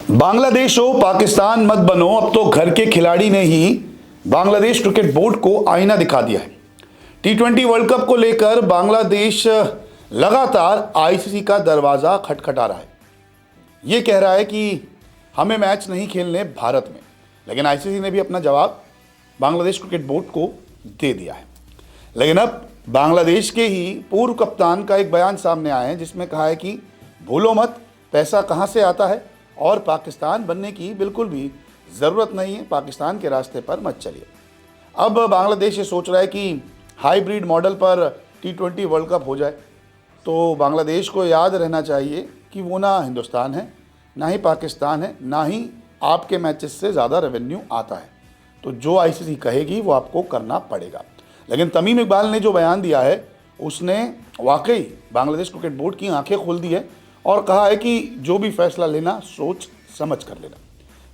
बांग्लादेश हो पाकिस्तान मत बनो, अब तो घर के खिलाड़ी ने ही बांग्लादेश क्रिकेट बोर्ड को आईना दिखा दिया है। T20 वर्ल्ड कप को लेकर बांग्लादेश लगातार आईसीसी का दरवाजा खटखटा रहा है। ये कह रहा है कि हमें मैच नहीं खेलने भारत में, लेकिन आईसीसी ने भी अपना जवाब बांग्लादेश क्रिकेट बोर्ड को दे दिया है। लेकिन अब बांग्लादेश के ही पूर्व कप्तान का एक बयान सामने आया है जिसमें कहा है कि भूलो मत पैसा कहाँ से आता है और पाकिस्तान बनने की बिल्कुल भी ज़रूरत नहीं है, पाकिस्तान के रास्ते पर मत चलिए। अब बांग्लादेश ये सोच रहा है कि हाइब्रिड मॉडल पर T20 वर्ल्ड कप हो जाए, तो बांग्लादेश को याद रहना चाहिए कि वो ना हिंदुस्तान है, ना ही पाकिस्तान है, ना ही आपके मैचेस से ज़्यादा रेवेन्यू आता है। तो जो आईसीसी कहेगी वो आपको करना पड़ेगा। लेकिन तमीम इकबाल ने जो बयान दिया है उसने वाकई बांग्लादेश क्रिकेट बोर्ड की आंखें खोल दी है और कहा है कि जो भी फैसला लेना सोच समझ कर लेना।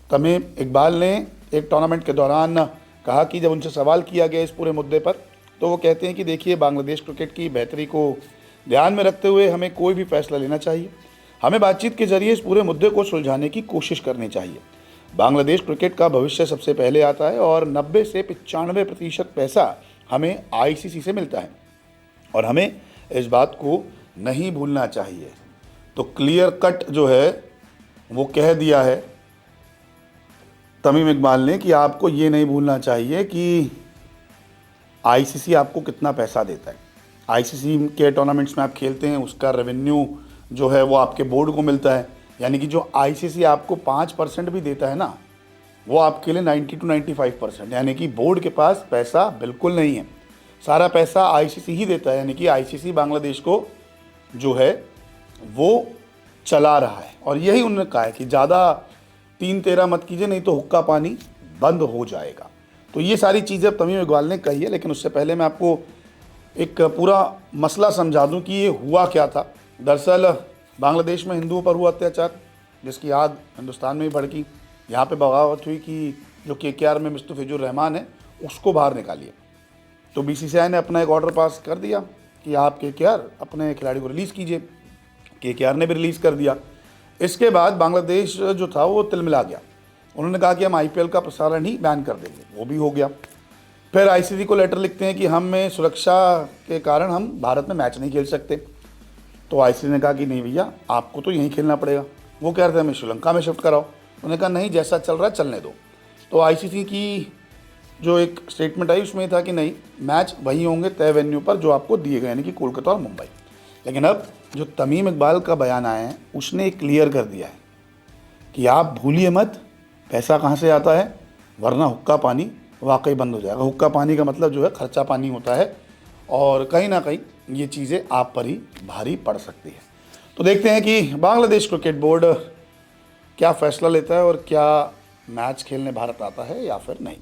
तमीम इकबाल ने एक टूर्नामेंट के दौरान कहा कि जब उनसे सवाल किया गया इस पूरे मुद्दे पर, तो वो कहते हैं कि देखिए, बांग्लादेश क्रिकेट की बेहतरी को ध्यान में रखते हुए हमें कोई भी फैसला लेना चाहिए। हमें बातचीत के जरिए इस पूरे मुद्दे को सुलझाने की कोशिश करनी चाहिए। बांग्लादेश क्रिकेट का भविष्य सबसे पहले आता है और 90 से 95% पैसा हमें आईसीसी से मिलता है और हमें इस बात को नहीं भूलना चाहिए। तो क्लियर कट जो है वो कह दिया है तमीम इकबाल ने कि आपको ये नहीं भूलना चाहिए कि आईसीसी आपको कितना पैसा देता है। आईसीसी के टूर्नामेंट्स में आप खेलते हैं, उसका रेवेन्यू जो है वो आपके बोर्ड को मिलता है। यानी कि जो आईसीसी आपको 5% भी देता है ना, वो आपके लिए 90 to 95%, यानी कि बोर्ड के पास पैसा बिल्कुल नहीं है, सारा पैसा आईसीसी ही देता है। यानी कि आईसीसी बांग्लादेश को जो है वो चला रहा है और यही उन्होंने कहा है कि ज़्यादा 3-13 मत कीजिए, नहीं तो हुक्का पानी बंद हो जाएगा। तो ये सारी चीज़ें तमीम इकबाल ने कही है। लेकिन उससे पहले मैं आपको एक पूरा मसला समझा दूं कि ये हुआ क्या था। दरअसल बांग्लादेश में हिंदुओं पर हुआ अत्याचार, जिसकी आग हिंदुस्तान में भी भड़की। यहाँ पे बगावत हुई कि जो KKR में मुस्तफिजुर रहमान है उसको बाहर निकालिए। तो BCCI ने अपना एक ऑर्डर पास कर दिया कि आप KKR अपने खिलाड़ी को रिलीज़ कीजिए। KKR ने भी रिलीज़ कर दिया। इसके बाद बांग्लादेश जो था वो तिलमिला गया। उन्होंने कहा कि हम IPL का प्रसारण ही बैन कर देंगे, वो भी हो गया। फिर आईसीसी को लेटर लिखते हैं कि हमें सुरक्षा के कारण हम भारत में मैच नहीं खेल सकते। तो आईसीसी ने कहा कि नहीं भैया, आपको तो यहीं खेलना पड़ेगा। वो कह रहे थे हमें श्रीलंका में शिफ्ट कराओ। उन्होंने कहा नहीं, जैसा चल रहा है चलने दो। तो आईसीसी की जो एक स्टेटमेंट आई उसमें था कि नहीं, मैच वही होंगे तय वेन्यू पर जो आपको दिए गए, यानी कि कोलकाता और मुंबई। लेकिन अब जो तमीम इकबाल का बयान आया है उसने क्लियर कर दिया है कि आप भूलिए मत पैसा कहाँ से आता है, वरना हुक्का पानी वाकई बंद हो जाएगा। हुक्का पानी का मतलब जो है खर्चा पानी होता है और कहीं ना कहीं ये चीज़ें आप पर ही भारी पड़ सकती है। तो देखते हैं कि बांग्लादेश क्रिकेट बोर्ड क्या फ़ैसला लेता है और क्या मैच खेलने भारत आता है या फिर नहीं।